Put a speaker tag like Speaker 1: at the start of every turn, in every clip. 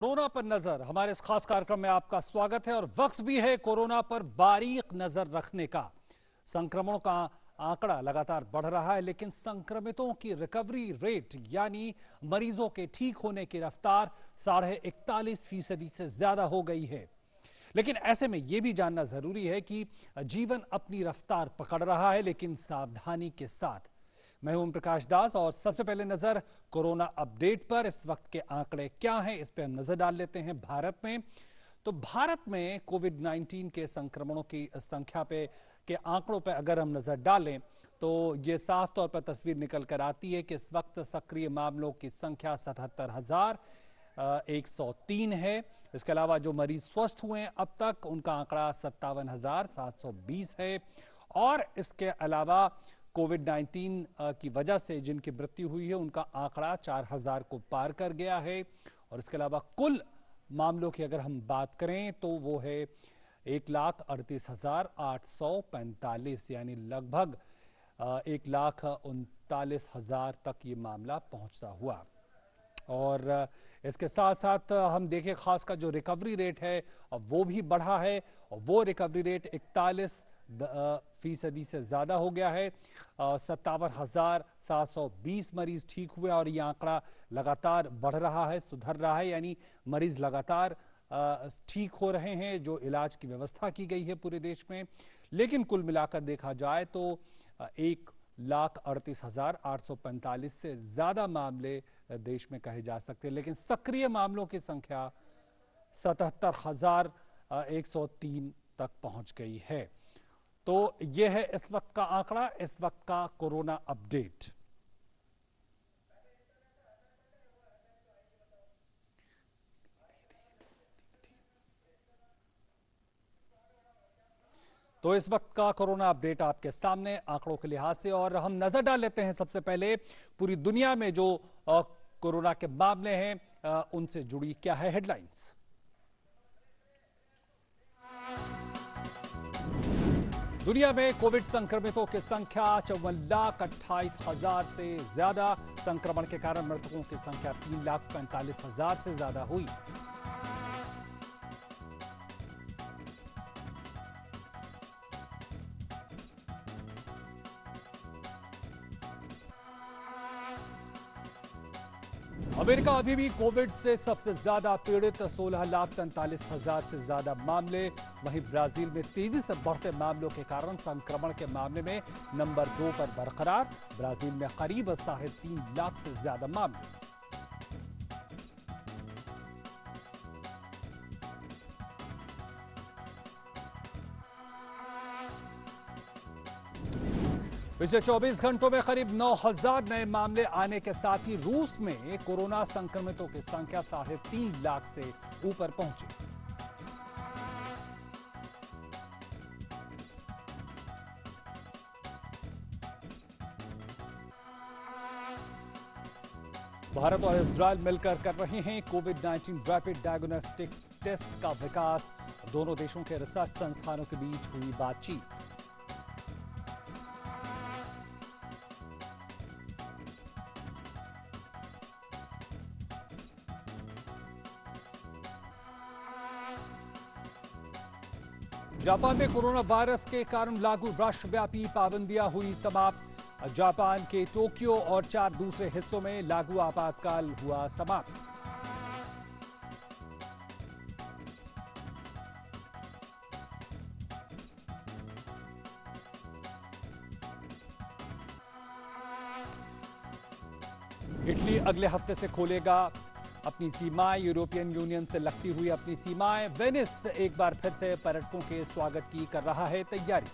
Speaker 1: Corona पर नजर हमारे इस खास कार्यक्रम में आपका स्वागत है और वक्त भी है कोरोना पर बारीक नजर रखने का। संक्रमण का आंकड़ा लगातार बढ़ रहा है, लेकिन संक्रमितों की रिकवरी रेट यानी मरीजों के ठीक होने की रफ्तार 41.5% से ज्यादा हो गई है। लेकिन ऐसे में यह भी जानना जरूरी है कि जीवन अपनी रफ्तार पकड़ रहा है, लेकिन सावधानी के साथ। मैं हूं ओम प्रकाश दास और सबसे पहले नजर कोरोना अपडेट पर। इस वक्त के आंकड़े क्या हैं, इस पर हम नजर डाल लेते हैं। भारत में भारत में कोविड-19 के संक्रमणों की संख्या पे के आंकड़ों पर अगर हम नजर डालें तो ये साफ तौर पर तस्वीर निकल कर आती है कि इस वक्त सक्रिय मामलों की संख्या 77,103 है। इसके अलावा जो मरीज स्वस्थ हुए हैं अब तक, उनका आंकड़ा 57,720 है। और इसके अलावा कोविड-19 की वजह से जिनकी मृत्यु हुई है उनका आंकड़ा 4,000 को पार कर गया है। और इसके अलावा कुल मामलों की अगर हम बात करें तो वो है 1,38,845, यानी लगभग 1,39,000 तक ये मामला पहुंचता हुआ। और इसके साथ साथ हम देखें खासकर जो रिकवरी रेट है वो भी बढ़ा है, और वो रिकवरी रेट 41% से ज्यादा हो गया है। 57,720 मरीज ठीक हुए और ये आंकड़ा लगातार बढ़ रहा है, सुधर रहा है, यानी मरीज लगातार ठीक हो रहे हैं जो इलाज की व्यवस्था की गई है पूरे देश में। लेकिन कुल मिलाकर देखा जाए तो 1,38,845 से ज्यादा मामले देश में कहे जा सकते हैं, लेकिन सक्रिय मामलों की संख्या 77,103 तक पहुंच गई है। तो यह है इस वक्त का आंकड़ा, इस वक्त का कोरोना अपडेट। तो इस वक्त का कोरोना अपडेट आपके सामने आंकड़ों के लिहाज से, और हम नजर डाल लेते हैं सबसे पहले पूरी दुनिया में जो कोरोना के मामले हैं उनसे जुड़ी क्या है हेडलाइंस। दुनिया में कोविड संक्रमितों की संख्या 54,28,000 से ज्यादा। संक्रमण के कारण मृतकों की संख्या 3,45,000 से ज्यादा हुई। अमेरिका अभी भी कोविड से सबसे ज्यादा पीड़ित, 16,43,000 से ज्यादा मामले। वहीं ब्राजील में तेजी से बढ़ते मामलों के कारण संक्रमण के मामले में नंबर 2 पर बरकरार। ब्राजील में करीब 3.5 लाख से ज्यादा मामले। पिछले 24 घंटों में करीब 9,000 नए मामले आने के साथ ही रूस में कोरोना संक्रमितों की संख्या 3.5 लाख से ऊपर पहुंची। भारत और इजरायल मिलकर कर रहे हैं कोविड-19 रैपिड डायग्नोस्टिक टेस्ट का विकास। दोनों देशों के रिसर्च संस्थानों के बीच हुई बातचीत। जापान में कोरोना वायरस के कारण लागू राष्ट्रव्यापी पाबंदियां हुई समाप्त। जापान के टोक्यो और 4 दूसरे हिस्सों में लागू आपातकाल हुआ समाप्त। इटली अगले हफ्ते से खोलेगा अपनी सीमाएं, यूरोपियन यूनियन से लगती हुई अपनी सीमाएं। वेनिस एक बार फिर से पर्यटकों के स्वागत की कर रहा है तैयारी।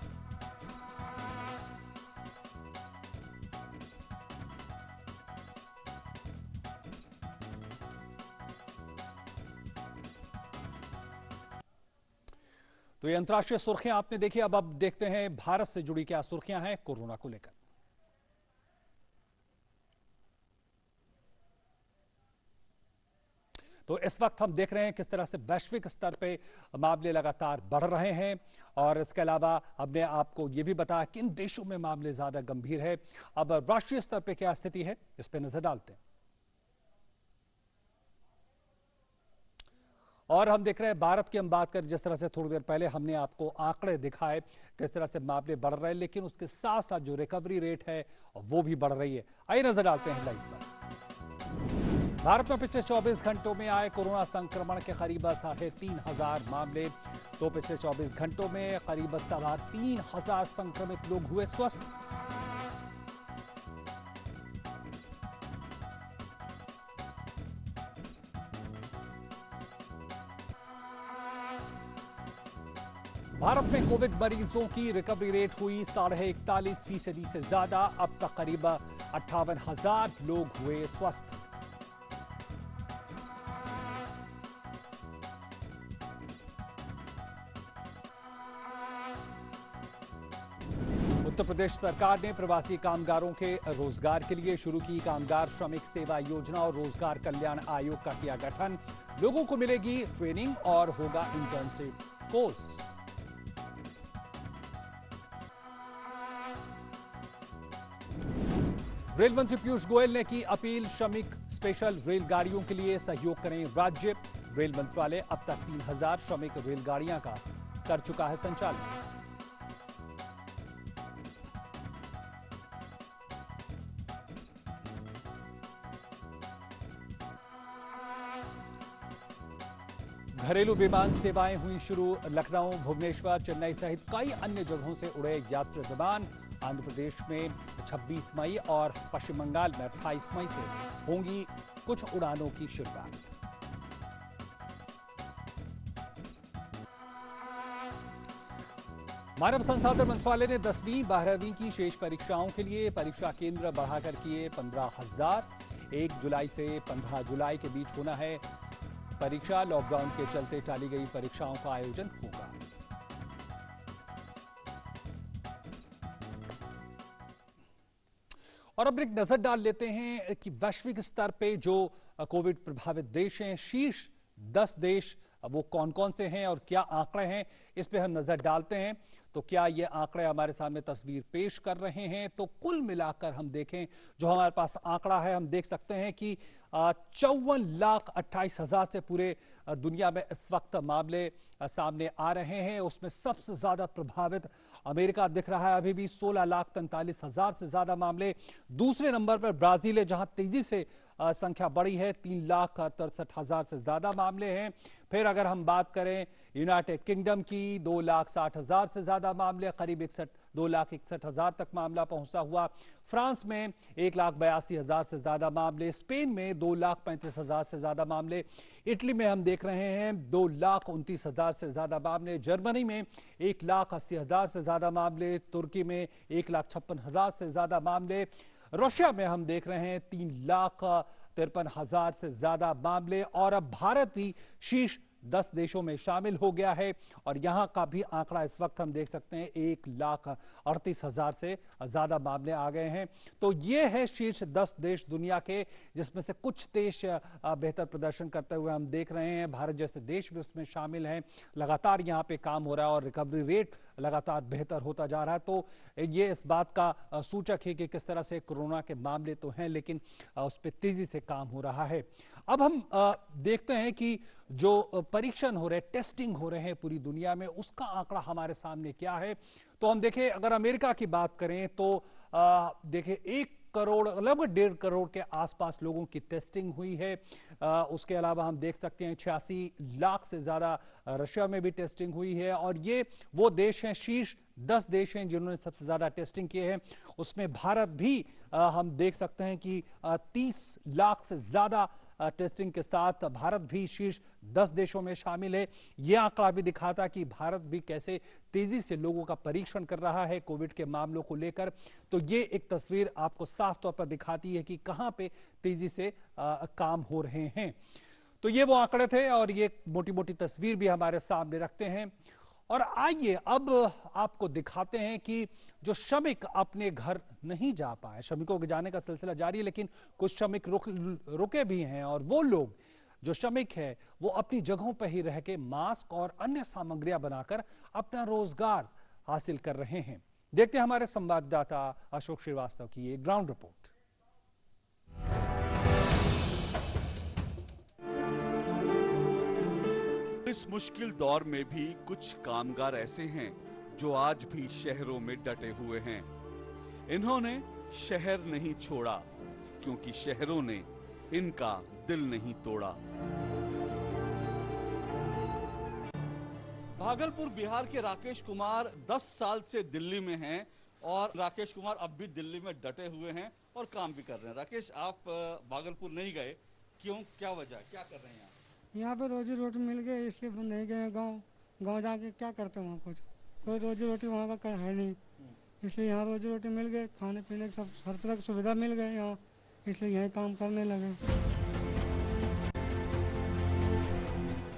Speaker 1: तो ये अंतर्राष्ट्रीय सुर्खियां आपने देखी। अब देखते हैं भारत से जुड़ी क्या सुर्खियां हैं कोरोना को लेकर। तो इस वक्त हम देख रहे हैं किस तरह से वैश्विक स्तर पे मामले लगातार बढ़ रहे हैं। और इसके अलावा हमने आपको ये भी बताया किन देशों में मामले ज्यादा गंभीर है। अब राष्ट्रीय स्तर पे क्या स्थिति है, इस पे नजर डालते हैं। और हम देख रहे हैं भारत की हम बात करें, जिस तरह से थोड़ी देर पहले हमने आपको आंकड़े दिखाए किस तरह से मामले बढ़ रहे हैं, लेकिन उसके साथ साथ जो रिकवरी रेट है वो भी बढ़ रही है। आइए नजर डालते हैं हेडलाइंस पर। भारत में पिछले 24 घंटों में आए कोरोना संक्रमण के करीब 3,500 मामले। तो पिछले 24 घंटों में करीब 3,500 संक्रमित लोग हुए स्वस्थ। भारत में कोविड मरीजों की रिकवरी रेट हुई 41.5% से ज्यादा। अब तक करीब 58,000 लोग हुए स्वस्थ। उत्तर प्रदेश सरकार ने प्रवासी कामगारों के रोजगार के लिए शुरू की कामगार श्रमिक सेवा योजना और रोजगार कल्याण आयोग का किया गठन। लोगों को मिलेगी ट्रेनिंग और होगा इंटर्नशिप कोर्स। रेल मंत्री पीयूष गोयल ने की अपील, श्रमिक स्पेशल रेलगाड़ियों के लिए सहयोग करें राज्य। रेल मंत्रालय अब तक 3,000 श्रमिक रेलगाड़ियां का कर चुका है संचालन। घरेलू विमान सेवाएं हुई शुरू। लखनऊ, भुवनेश्वर, चेन्नई सहित कई अन्य जगहों से उड़े यात्री विमान। आंध्र प्रदेश में 26 मई और पश्चिम बंगाल में 28 मई से होंगी कुछ उड़ानों की शुरुआत। मानव संसाधन मंत्रालय ने 10वीं 12वीं की शेष परीक्षाओं के लिए परीक्षा केंद्र बढ़ाकर किए 15,000। 1 जुलाई से 15 जुलाई के बीच होना है परीक्षा। लॉकडाउन के चलते टाली गई परीक्षाओं का आयोजन होगा। और अब एक नजर डाल लेते हैं कि वैश्विक स्तर पे जो कोविड प्रभावित देश हैं, शीर्ष 10 देश वो कौन कौन से हैं और क्या आंकड़े हैं, इस पे हम नजर डालते हैं। तो क्या ये आंकड़े हमारे सामने तस्वीर पेश कर रहे हैं? तो कुल मिलाकर हम देखें, जो हमारे पास आंकड़ा है, हम देख सकते हैं कि 54,28,000 से पूरे दुनिया में इस वक्त मामले सामने आ रहे हैं। उसमें सबसे ज्यादा प्रभावित अमेरिका दिख रहा है, अभी भी 16,43,000 से ज्यादा मामले। दूसरे नंबर पर ब्राजील है, जहां तेजी से संख्या बढ़ी है, 3,63,000 से ज्यादा मामले हैं। फिर अगर हम बात करें यूनाइटेड किंगडम की, 2,60,000 से ज्यादा मामले, करीब 2,61,000 तक मामला पहुंचा हुआ। फ्रांस में 1,82,000 से ज्यादा मामले। स्पेन में 2,35,000 से ज्यादा मामले। इटली में हम देख रहे हैं 2,29,000 से ज्यादा मामले। जर्मनी में 1,80,000 से ज्यादा मामले। तुर्की में 1,56,000 से ज्यादा मामले। रशिया में हम देख रहे हैं 3,53,000 से ज्यादा मामले। और अब भारत भी शीर्ष 10 देशों में शामिल हो गया है और यहां का भी आंकड़ा इस वक्त हम देख सकते हैं 1,38,000 से ज्यादा मामले आ गए हैं। तो ये है शीर्ष 10 देश दुनिया के, जिसमें से कुछ देश बेहतर प्रदर्शन करते हुए हम देख रहे हैं। भारत जैसे देश भी उसमें शामिल हैं। लगातार यहां पे काम हो रहा है और रिकवरी रेट लगातार बेहतर होता जा रहा है। तो ये इस बात का सूचक है कि किस तरह से कोरोना के मामले तो हैं, लेकिन उस पर तेजी से काम हो रहा है। अब हम देखते हैं कि जो परीक्षण हो रहे, टेस्टिंग हो रहे हैं पूरी दुनिया में, उसका आंकड़ा हमारे सामने क्या है। तो हम देखें, अगर अमेरिका की बात करें तो देखें 1 करोड़, लगभग 1.5 करोड़ के आसपास लोगों की टेस्टिंग हुई है। उसके अलावा हम देख सकते हैं 86 लाख से ज्यादा रशिया में भी टेस्टिंग हुई है। और ये वो देश हैं, शीर्ष 10 देश हैं जिन्होंने सबसे ज्यादा टेस्टिंग किए हैं। उसमें भारत भी हम देख सकते हैं कि 30 लाख से ज्यादा टेस्टिंग के साथ भारत भी शीर्ष 10 देशों में शामिल है। यह आंकड़ा भी दिखाता कि भारत भी कैसे तेजी से लोगों का परीक्षण कर रहा है कोविड के मामलों को लेकर। तो ये एक तस्वीर आपको साफ तौर पर दिखाती है कि कहां पे तेजी से काम हो रहे हैं। तो ये वो आंकड़े थे और ये मोटी मोटी तस्वीर भी हमारे सामने रखते हैं। और आइए अब आपको दिखाते हैं कि जो श्रमिक अपने घर नहीं जा पाए, श्रमिकों के जाने का सिलसिला जारी है, लेकिन कुछ श्रमिक रुके भी हैं। और वो लोग जो श्रमिक है वो अपनी जगहों पर ही रह के मास्क और अन्य सामग्रियां बनाकर अपना रोजगार हासिल कर रहे हैं। देखते हैं हमारे संवाददाता अशोक श्रीवास्तव की ये ग्राउंड रिपोर्ट।
Speaker 2: इस मुश्किल दौर में भी कुछ कामगार ऐसे हैं जो आज भी शहरों में डटे हुए हैं। इन्होंने शहर नहीं छोड़ा क्योंकि शहरों ने इनका दिल नहीं तोड़ा। भागलपुर बिहार के राकेश कुमार 10 साल से दिल्ली में हैं और राकेश कुमार अब भी दिल्ली में डटे हुए हैं और काम भी कर रहे हैं। राकेश, आप भागलपुर नहीं गए, क्यों, क्या वजह, क्या कर रहे हैं यहाँ?
Speaker 3: यहाँ पे रोजी रोटी मिल गई इसलिए नहीं गए गांव। गांव जाके क्या करते वहाँ, कुछ कोई रोजी रोटी वहाँ का है नहीं, इसलिए यहाँ रोजी रोटी मिल गई, खाने पीने की सब हर तरह की सुविधा मिल गई यहाँ, इसलिए यहीं काम करने लगे।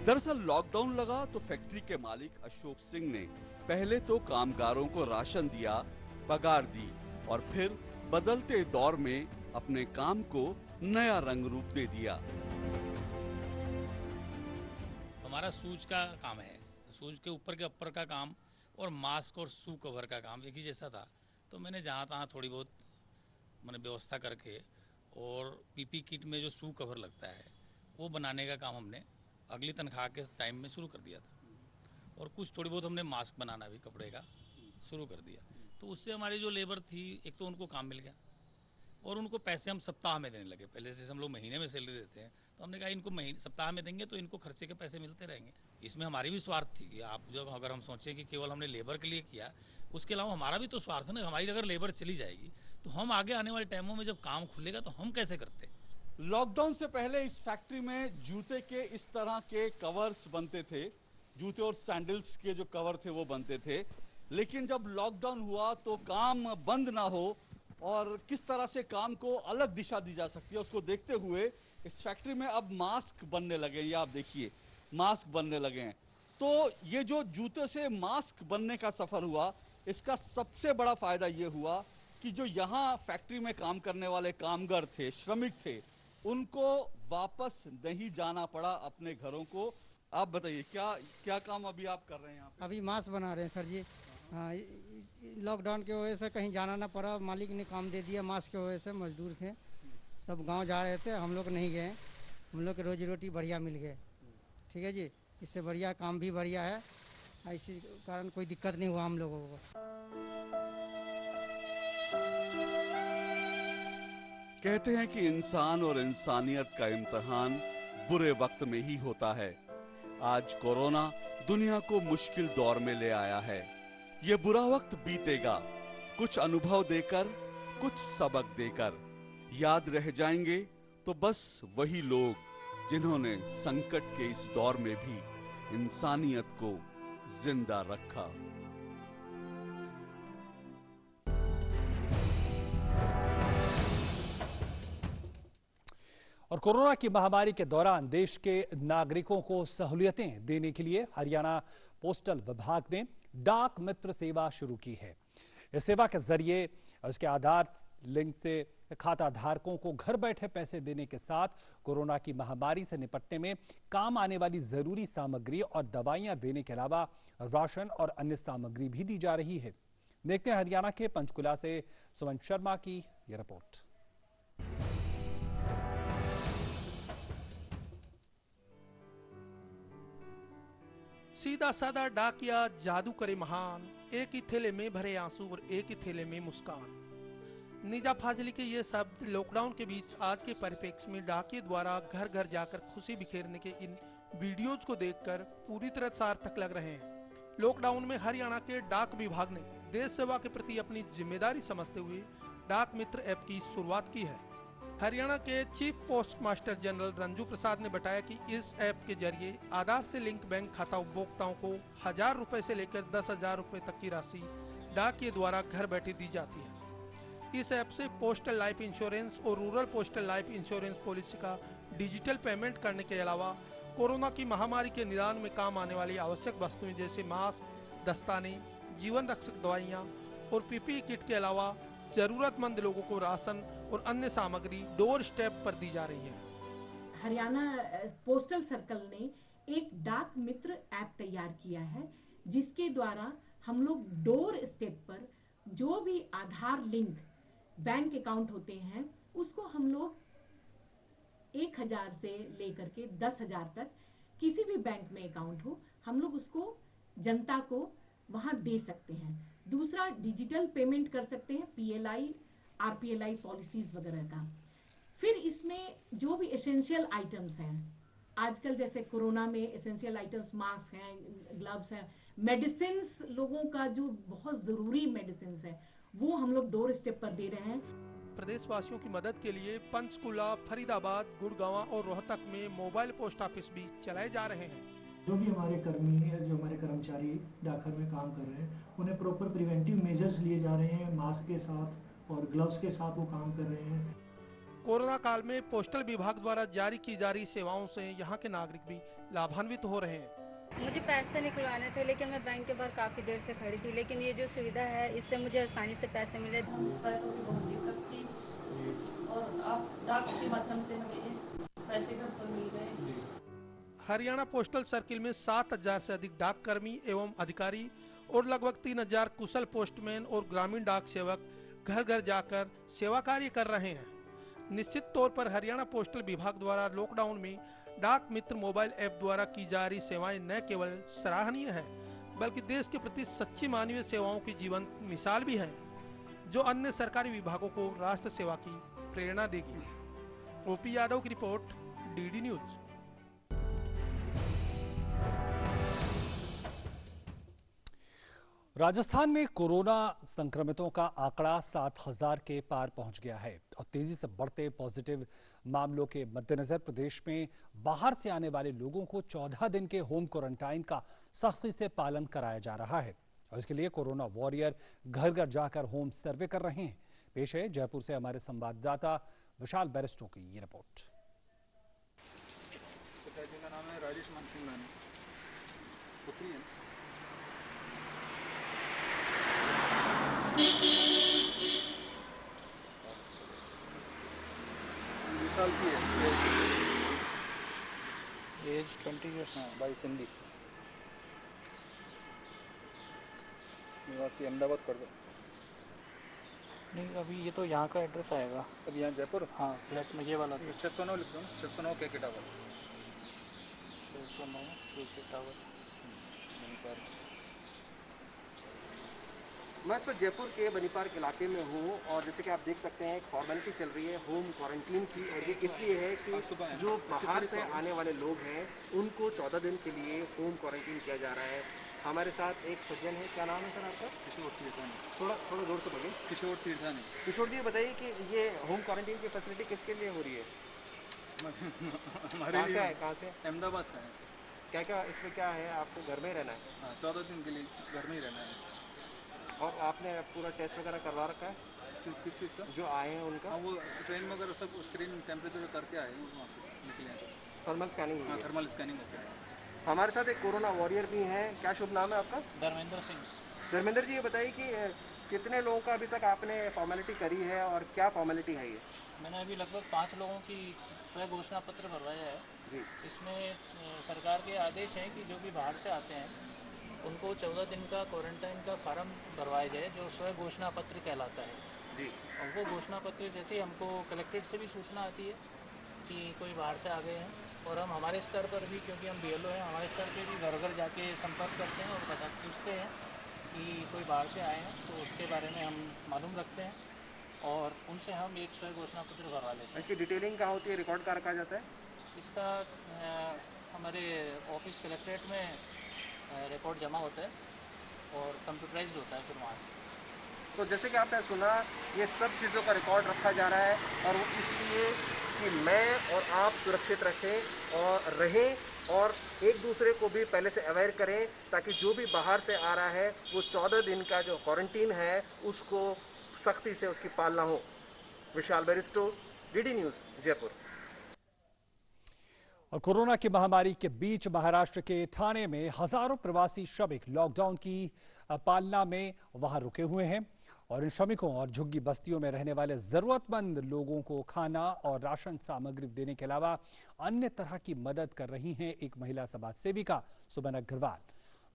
Speaker 2: दरअसल लॉकडाउन लगा तो फैक्ट्री के मालिक अशोक सिंह ने पहले तो कामगारों को राशन दिया, पगार दी और फिर बदलते दौर में अपने काम को नया रंग रूप दे दिया।
Speaker 4: हमारा शूज का काम है, शूज के ऊपर के अपर का काम और मास्क और शू कवर का काम एक ही जैसा था, तो मैंने जहाँ तहाँ थोड़ी बहुत मैंने व्यवस्था करके और पीपी किट में जो शू कवर लगता है वो बनाने का काम हमने अगली तनख्वाह के टाइम में शुरू कर दिया था और कुछ थोड़ी बहुत हमने मास्क बनाना भी कपड़े का शुरू कर दिया। तो उससे हमारी जो लेबर थी, एक तो उनको काम मिल गया और उनको पैसे हम सप्ताह में देने लगे। पहले जैसे हम लोग महीने में सैलरी देते हैं, तो हमने कहा इनको महीने सप्ताह में देंगे तो इनको खर्चे के पैसे मिलते रहेंगे। इसमें हमारी भी स्वार्थ थी कि आप जो अगर हम सोचें कि केवल हमने लेबर के लिए किया, उसके अलावा हमारा भी तो स्वार्थ है ना। हमारी अगर लेबर चली जाएगी तो हम आगे आने वाले टाइमों में जब काम खुलेगा तो हम कैसे करते।
Speaker 2: लॉकडाउन से पहले इस फैक्ट्री में जूते के इस तरह के कवर्स बनते थे, जूते और सैंडल्स के जो कवर थे वो बनते थे। लेकिन जब लॉकडाउन हुआ तो काम बंद ना हो और किस तरह से काम को अलग दिशा दी जा सकती है, उसको देखते हुए इस फैक्ट्री में अब मास्क बनने लगे। ये आप देखिए, मास्क बनने लगे हैं। तो ये जो जूते से मास्क बनने का सफर हुआ, इसका सबसे बड़ा फायदा ये हुआ कि जो यहाँ फैक्ट्री में काम करने वाले कामगार थे, श्रमिक थे, उनको वापस नहीं जाना पड़ा अपने घरों को। आप बताइए क्या क्या काम अभी आप कर रहे हैं यहाँ पे?
Speaker 3: अभी मास्क बना रहे हैं सर जी। हाँ, लॉकडाउन की वजह से कहीं जाना ना पड़ा, मालिक ने काम दे दिया। मास्क की वजह से मजदूर थे, सब गांव जा रहे थे, हम लोग नहीं गए। हम लोग की रोजी रोटी बढ़िया मिल गए, ठीक है जी। इससे बढ़िया काम भी बढ़िया है, इसी कारण कोई दिक्कत नहीं हुआ हम लोगों को।
Speaker 2: कहते हैं कि इंसान और इंसानियत का इम्तिहान बुरे वक्त में ही होता है। आज कोरोना दुनिया को मुश्किल दौर में ले आया है। ये बुरा वक्त बीतेगा, कुछ अनुभव देकर, कुछ सबक देकर। याद रह जाएंगे तो बस वही लोग जिन्होंने संकट के इस दौर में भी इंसानियत को जिंदा रखा।
Speaker 1: और कोरोना की महामारी के दौरान देश के नागरिकों को सहूलियतें देने के लिए हरियाणा पोस्टल विभाग ने डाक मित्र सेवा शुरू की है। इस सेवा के जरिए उसके आधार लिंक से खाता धारकों को घर बैठे पैसे देने के साथ कोरोना की महामारी से निपटने में काम आने वाली जरूरी सामग्री और दवाइयां देने के अलावा राशन और अन्य सामग्री भी दी जा रही है। देखते हैं हरियाणा के पंचकुला से सुमन शर्मा की यह रिपोर्ट।
Speaker 5: सीधा साधा डाकिया जादू करे महान, एक ही थैले में भरे आंसू और एक ही थैले में मुस्कान। निजा फाजली के ये शब्द लॉकडाउन के बीच आज के परिप्रेक्ष्य में डाकिये द्वारा घर घर जाकर खुशी बिखेरने के इन वीडियोज को देखकर पूरी तरह सार्थक लग रहे हैं। लॉकडाउन में हरियाणा के डाक विभाग ने देश सेवा के प्रति अपनी जिम्मेदारी समझते हुए डाक मित्र ऐप की शुरुआत की है। हरियाणा के chief post master general Ranju Prasad ने बताया कि इस ऐप के जरिए आधार से लिंक बैंक खाता उपभोक्ताओं को 1000 रुपए से लेकर 10,000 रुपए तक की राशि डाकिये द्वारा घर बैठे दी जाती है। इस ऐप से पोस्टल लाइफ इंश्योरेंस और rural postal life insurance policy का डिजिटल पेमेंट करने के अलावा कोरोना की महामारी के निदान में काम आने वाली आवश्यक वस्तुएं जैसे मास्क, दस्ताने, जीवन रक्षक दवाइयाँ और पीपीई किट के अलावा जरूरतमंद लोगों को राशन और अन्य सामग्री डोर स्टेप पर दी जा रही है।
Speaker 6: हरियाणा पोस्टल सर्कल ने एक डाक मित्र ऐप तैयार किया है, जिसके द्वारा हम लोग डोर स्टेप पर जो भी आधार लिंक बैंक अकाउंट होते हैं उसको हम लोग 1000 से लेकर के 10,000 तक किसी भी बैंक में अकाउंट हो, हम लोग उसको जनता को वहां दे सकते हैं। दूसरा, डिजिटल पेमेंट कर सकते हैं, PLI, RPLI पॉलिसीज वगैरह का। फिर इसमें जो भी एसेंशियल आइटम्स हैं, आजकल जैसे कोरोना में एसेंशियल आइटम्स मास्क हैं, ग्लव्स हैं, मेडिसिन्स, लोगों का जो बहुत ज़रूरी मेडिसिन्स है वो हम लोग डोर स्टेप पर दे रहे हैं।
Speaker 5: प्रदेशवासियों की मदद के लिए पंचकुला, फरीदाबाद, गुड़गांव और रोहतक में मोबाइल पोस्ट ऑफिस भी चलाए जा रहे हैं।
Speaker 7: जो भी हमारे कर्मी है, जो हमारे कर्मचारी डाकघर में काम कर रहे हैं, उन्हें प्रॉपर प्रिवेंटिव मेजर्स लिए जा रहे हैं। मास्क के साथ और ग्लव्स के साथ वो काम कर रहे हैं।
Speaker 5: कोरोना काल में पोस्टल विभाग द्वारा जारी की जा रही सेवाओं से यहाँ के नागरिक भी लाभान्वित हो रहे हैं।
Speaker 8: मुझे पैसे निकलवाने थे, लेकिन मैं बैंक के बाहर काफ़ी देर से खड़ी थी, लेकिन ये जो सुविधा है इससे मुझे आसानी से पैसे मिले।
Speaker 9: पैसों की बहुत दिक्कत थी और आप डाक के माध्यम से हमें ये पैसे घर पर मिल गए।
Speaker 5: हरियाणा पोस्टल सर्किल में 7,000 से अधिक डाक कर्मी एवं अधिकारी और लगभग 3,000 कुशल पोस्टमैन और ग्रामीण डाक सेवक घर घर जाकर सेवा कार्य कर रहे हैं। निश्चित तौर पर हरियाणा पोस्टल विभाग द्वारा लॉकडाउन में डाक मित्र मोबाइल ऐप द्वारा की जा रही सेवाएं न केवल सराहनीय है, बल्कि देश के प्रति सच्ची मानवीय सेवाओं की जीवंत मिसाल भी है, जो अन्य सरकारी विभागों को राष्ट्र सेवा की प्रेरणा देगी। OP यादव की रिपोर्ट, DD न्यूज।
Speaker 1: राजस्थान में कोरोना संक्रमितों का आंकड़ा 7,000 के पार पहुंच गया है और तेजी से बढ़ते पॉजिटिव मामलों के मद्देनजर प्रदेश में बाहर से आने वाले लोगों को 14 दिन के होम क्वारंटाइन का सख्ती से पालन कराया जा रहा है और इसके लिए कोरोना वॉरियर घर घर जाकर होम सर्वे कर रहे हैं। पेश है जयपुर से हमारे संवाददाता विशाल बैरिस्टो की ये रिपोर्ट।
Speaker 10: पिताजी का नाम है राजेश मानसिंह, पुत्री है। 20 साल की है,
Speaker 11: एज 20 ईयर्स।
Speaker 10: हाँ, बाई सिंधी, निवासी अहमदाबाद कर दो।
Speaker 11: नहीं, अभी ये तो यहाँ का एड्रेस आएगा।
Speaker 10: अभी यहाँ जयपुर,
Speaker 11: हाँ, फ्लैट में ये वाला था।
Speaker 10: 609 लिख दो ना, 609 के टावर।
Speaker 11: 609 के टावर।
Speaker 12: मैं इस वक्त जयपुर के बनी पार्क इलाके में हूँ और जैसे कि आप देख सकते हैं एक फॉर्मेलिटी चल रही है होम क्वारंटीन की, और ये इसलिए है कि जो बाहर से आने वाले लोग हैं उनको 14 दिन के लिए होम क्वारंटीन किया जा रहा है। हमारे साथ एक सज्जन है, क्या नाम है सर आपका?
Speaker 10: किशोर तीर्थानी।
Speaker 12: थोड़ा जोर से बोलिए।
Speaker 10: किशोर तीर्थानी।
Speaker 12: किशोर जी बताइए कि ये होम क्वारंटीन की फैसिलिटी किसके लिए हो रही है?
Speaker 10: हमारे लिए।
Speaker 12: कहाँ से?
Speaker 10: अहमदाबाद से है।
Speaker 12: क्या क्या इसमें क्या है, आपको घर में रहना है?
Speaker 10: हाँ, 14 दिन के लिए घर में ही रहना है।
Speaker 12: और आपने पूरा टेस्ट वगैरह करवा रखा है?
Speaker 10: किस चीज़ का?
Speaker 12: जो आए हैं उनका?
Speaker 10: हाँ, वो ट्रेन में अगर सब स्क्रीन टेम्परेचर करके आए वहाँ से निकले हैं।
Speaker 12: Thermal scanning?
Speaker 10: हाँ, थर्मल स्कैनिंग होती है।
Speaker 12: हमारे साथ एक कोरोना वॉरियर भी हैं। क्या शुभ नाम है आपका?
Speaker 11: धर्मेंद्र सिंह।
Speaker 12: धर्मेंद्र जी, ये बताइए कि कितने लोगों का अभी तक आपने फॉर्मेलिटी करी है और क्या फॉर्मेलिटी है ये?
Speaker 11: मैंने अभी लगभग 5 लोगों की स्वयं घोषणा पत्र भरवाया है
Speaker 12: जी।
Speaker 11: इसमें सरकार के आदेश हैं कि जो भी बाहर से आते हैं उनको 14 दिन का क्वारंटाइन का फार्म भरवाया जाए, जो स्वयं घोषणा पत्र कहलाता है
Speaker 12: जी।
Speaker 11: और वो घोषणा पत्र जैसे ही हमको कलेक्ट्रेट से भी सूचना आती है कि कोई बाहर से आ गए हैं, और हम हमारे स्तर पर भी, क्योंकि हम BLO हैं, हमारे स्तर पर भी घर घर जाके संपर्क करते हैं और पूछते हैं कि कोई बाहर से आए हैं, तो उसके बारे में हम मालूम रखते हैं और उनसे हम एक स्वयं घोषणा पत्र भरवा लेते हैं।
Speaker 12: इसकी डिटेलिंग कहाँ होती है, रिकॉर्ड कहाँ रखा जाता है?
Speaker 11: इसका हमारे ऑफिस कलेक्ट्रेट में रिकॉर्ड जमा होता है और कंप्यूटराइज्ड होता है फिर वहाँ से।
Speaker 12: तो जैसे कि आपने सुना, ये सब चीज़ों का रिकॉर्ड रखा जा रहा है और वो इसलिए कि मैं और आप सुरक्षित रहें और एक दूसरे को भी पहले से अवेयर करें, ताकि जो भी बाहर से आ रहा है वो 14 दिन का जो क्वारंटीन है उसको सख्ती से उसकी पालना हो। विशाल बैरिस्टो, DD न्यूज़, जयपुर।
Speaker 1: और कोरोना की महामारी के बीच महाराष्ट्र के ठाणे में हजारों प्रवासी श्रमिक लॉकडाउन की पालना में वहां रुके हुए हैं और इन श्रमिकों और झुग्गी बस्तियों में रहने वाले जरूरतमंद लोगों को खाना और राशन सामग्री देने के अलावा अन्य तरह की मदद कर रही हैं एक महिला समाज सेविका सुमन अग्रवाल,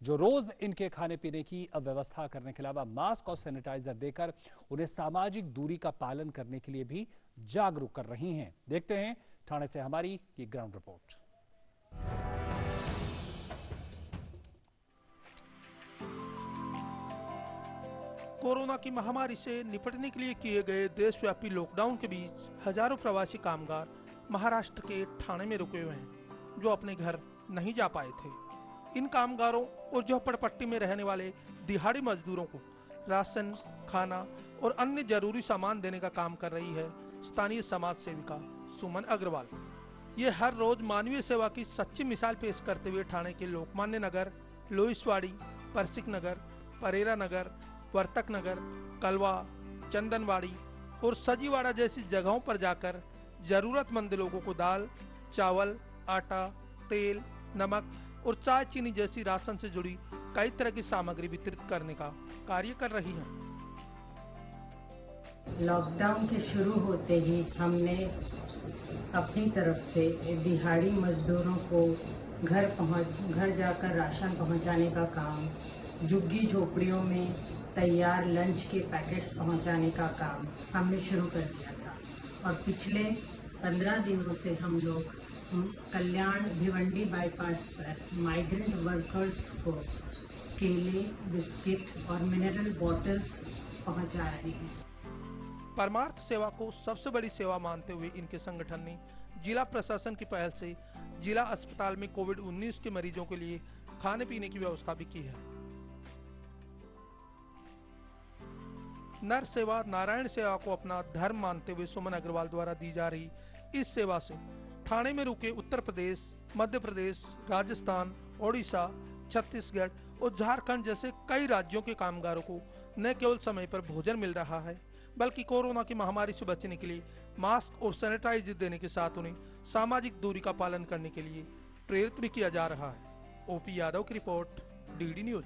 Speaker 1: जो रोज इनके खाने पीने की व्यवस्था करने के अलावा मास्क और सैनिटाइजर देकर उन्हें सामाजिक दूरी का पालन करने के लिए भी जागरूक कर रही हैं। देखते हैं ठाणे से हमारी ये ग्राउंड रिपोर्ट।
Speaker 5: कोरोना की महामारी से निपटने के लिए किए गए देशव्यापी लॉकडाउन के बीच हजारों प्रवासी कामगार महाराष्ट्र के ठाणे में रुके हुए हैं, जो अपने घर नहीं जा पाए थे। इन कामगारों और झोपड़पट्टी में रहने वाले दिहाड़ी मजदूरों को राशन, खाना और अन्य जरूरी सामान देने का काम कर रही है स्थानीय समाज सेविका सुमन अग्रवाल। ये हर रोज मानवीय सेवा की सच्ची मिसाल पेश करते हुए ठाणे के लोकमान्य नगर, लोहिसवाड़ी, परसिक नगर, परेरा नगर, वर्तक नगर, कलवा, चंदनवाड़ी और सजीवाड़ा जैसी जगहों पर जाकर जरूरतमंद लोगों को दाल, चावल, आटा, तेल, नमक और चाय चीनी जैसी राशन से जुड़ी कई तरह की सामग्री वितरित करने का कार्य कर रही हैं।
Speaker 13: लॉकडाउन के शुरू होते ही हमने अपनी तरफ से दिहाड़ी मजदूरों को घर जाकर राशन पहुंचाने का काम, झुग्गी झोपड़ियों में तैयार लंच के पैकेट्स पहुंचाने का काम हमने शुरू कर दिया था। और पिछले 15 दिनों से हम लोग कल्याण भिवंडी बाईपास पर माइग्रेंट वर्कर्स को केले, बिस्किट और मिनरल बॉटल्स पहुंचा रहे हैं।
Speaker 5: परमार्थ सेवा को सबसे बड़ी सेवा मानते हुए इनके संगठन ने जिला प्रशासन की पहल से जिला अस्पताल में कोविड-19 के मरीजों के लिए खाने पीने की व्यवस्था भी की है। नर सेवा नारायण सेवा को अपना धर्म मानते हुए सुमन अग्रवाल द्वारा दी जा रही इस सेवा से ठाणे में रुके उत्तर प्रदेश, मध्य प्रदेश, राजस्थान, ओडिशा, छत्तीसगढ़ और झारखंड जैसे कई राज्यों के कामगारों को न केवल समय पर भोजन मिल रहा है, बल्कि कोरोना की महामारी से बचने के लिए मास्क और सैनिटाइजर देने के साथ उन्हें सामाजिक दूरी का पालन करने के लिए प्रेरित भी किया जा रहा है। ओपी यादव की report, DD news.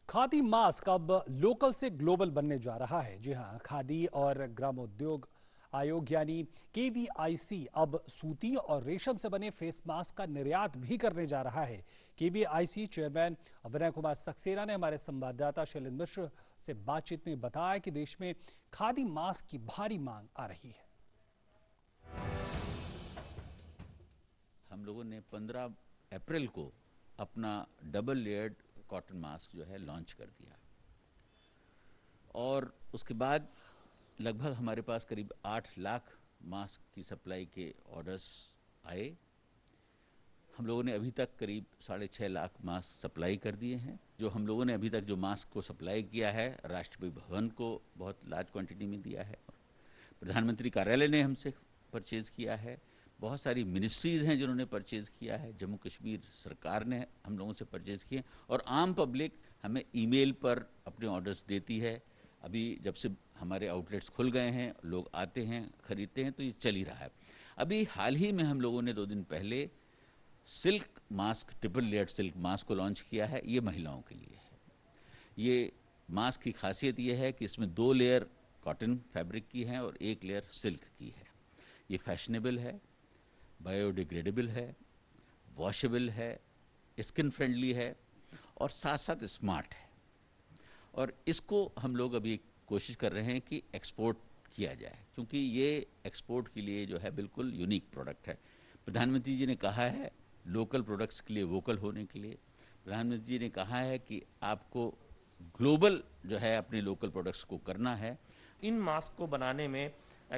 Speaker 1: Khadi mask अब लोकल से ग्लोबल बनने जा रहा है। जी हां, खादी और ग्रामोद्योग आयोग यानी KVIC अब सूती और रेशम से बने फेस मास्क का निर्यात भी करने जा रहा है। KVIC चेयरमैन विनय कुमार सक्सेना ने हमारे संवाददाता शैलेंद्र मिश्र से बातचीत में बताया कि देश में खादी मास्क की भारी मांग आ रही है।
Speaker 14: हम लोगों ने 15 अप्रैल को अपना डबल लेयर्ड कॉटन मास्क जो है लॉन्च कर दिया और उसके बाद लगभग हमारे पास करीब 8 लाख मास्क की सप्लाई के ऑर्डर्स आए। हम लोगों ने अभी तक करीब 6.5 लाख मास्क सप्लाई कर दिए हैं। जो हम लोगों ने अभी तक जो मास्क को सप्लाई किया है, राष्ट्रपति भवन को बहुत लार्ज क्वांटिटी में दिया है, प्रधानमंत्री कार्यालय ने हमसे परचेज़ किया है, बहुत सारी मिनिस्ट्रीज़ हैं जिन्होंने परचेज़ किया है, जम्मू कश्मीर सरकार ने हम लोगों से परचेज़ किए और आम पब्लिक हमें ईमेल पर अपने ऑर्डर्स देती है। अभी जब से हमारे आउटलेट्स खुल गए हैं, लोग आते हैं, खरीदते हैं, तो ये चल ही रहा है। अभी हाल ही में हम लोगों ने 2 दिन पहले silk mask, triple layered silk mask को लॉन्च किया है। ये महिलाओं के लिए है। ये मास्क की खासियत ये है कि इसमें 2 लेयर कॉटन फैब्रिक की है और 1 लेयर सिल्क की है। ये फैशनेबल है, बायोडिग्रेडेबल है, वॉशेबल है, स्किन फ्रेंडली है और साथ साथ स्मार्ट है। और इसको हम लोग अभी कोशिश कर रहे हैं कि एक्सपोर्ट किया जाए, क्योंकि ये एक्सपोर्ट के लिए जो है बिल्कुल यूनिक प्रोडक्ट है। प्रधानमंत्री जी ने कहा है लोकल प्रोडक्ट्स के लिए वोकल होने के लिए। प्रधानमंत्री जी ने कहा है कि आपको ग्लोबल जो है अपने लोकल प्रोडक्ट्स को करना है।
Speaker 15: इन मास्क को बनाने में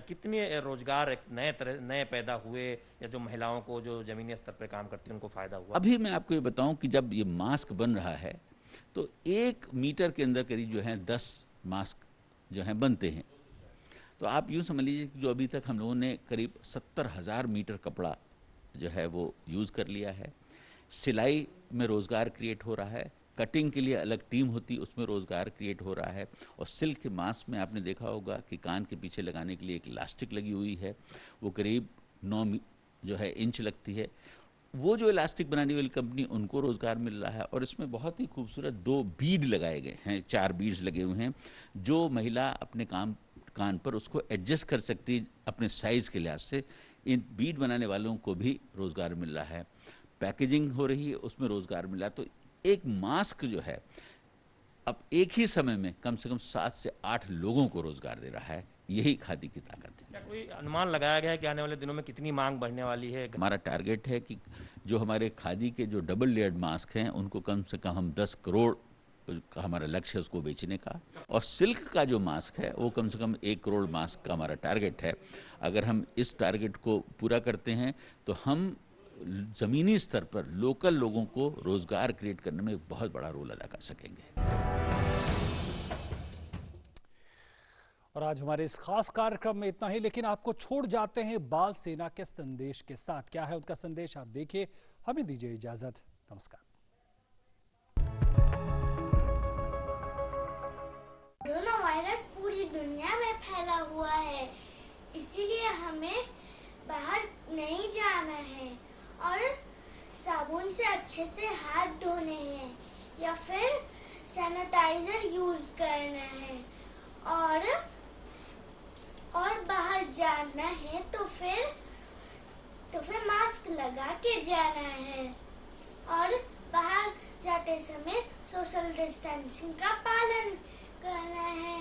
Speaker 15: कितने रोजगार नए पैदा हुए या जो महिलाओं को जो जमीनी स्तर पर काम करती हैं उनको फायदा हुआ?
Speaker 14: अभी मैं आपको ये बताऊं कि जब ये मास्क बन रहा है तो 1 मीटर के अंदर करीब जो है 10 मास्क जो हैं बनते हैं। तो आप यूँ समझ लीजिए कि जो अभी तक हम लोगों ने करीब 70,000 मीटर कपड़ा जो है वो यूज़ कर लिया है। सिलाई में रोज़गार क्रिएट हो रहा है, कटिंग के लिए अलग टीम होती है, उसमें रोज़गार क्रिएट हो रहा है। और सिल्क के मास्क में आपने देखा होगा कि कान के पीछे लगाने के लिए एक इलास्टिक लगी हुई है, वो करीब 9 जो है इंच लगती है। वो जो इलास्टिक बनाने वाली कंपनी, उनको रोज़गार मिल रहा है। और इसमें बहुत ही खूबसूरत 2 बीड लगाए गए हैं, 4 बीड्स लगे हुए हैं, जो महिला अपने कान पर उसको एडजस्ट कर सकती है अपने साइज़ के लिहाज से। इन बीड बनाने वालों को भी रोज़गार मिल रहा है। पैकेजिंग हो रही है, उसमें रोज़गार मिल रहा है। तो एक मास्क जो है अब एक ही समय में कम से कम 7 से 8 लोगों को रोजगार दे रहा है। यही खादी की ताकत है।
Speaker 15: क्या कोई अनुमान लगाया गया है कि आने वाले दिनों में कितनी मांग बढ़ने वाली है?
Speaker 14: हमारा टारगेट है कि जो हमारे खादी के जो डबल लेयर्ड मास्क हैं उनको कम से कम हम 10 करोड़ का हमारा लक्ष्य है उसको बेचने का, और सिल्क का जो मास्क है वो कम से कम 1 करोड़ मास्क का हमारा टारगेट है। अगर हम इस टारगेट को पूरा करते हैं तो हम ज़मीनी स्तर पर लोकल लोगों को रोजगार क्रिएट करने में एक बहुत बड़ा रोल अदा कर सकेंगे।
Speaker 1: और आज हमारे इस खास कार्यक्रम में इतना ही, लेकिन आपको छोड़ जाते हैं बाल सेना के संदेश के साथ। क्या है उनका संदेश, आप देखिए। हमें दीजिए इजाजत। नमस्कार।
Speaker 16: कोरोना वायरस पूरी दुनिया में फैला हुआ है, इसीलिए हमें बाहर नहीं जाना है और साबुन से अच्छे से हाथ धोने हैं या फिर सैनिटाइजर यूज करना है, और बाहर जाना है तो फिर मास्क लगा के जाना है और बाहर जाते समय सोशल डिस्टेंसिंग का पालन करना है।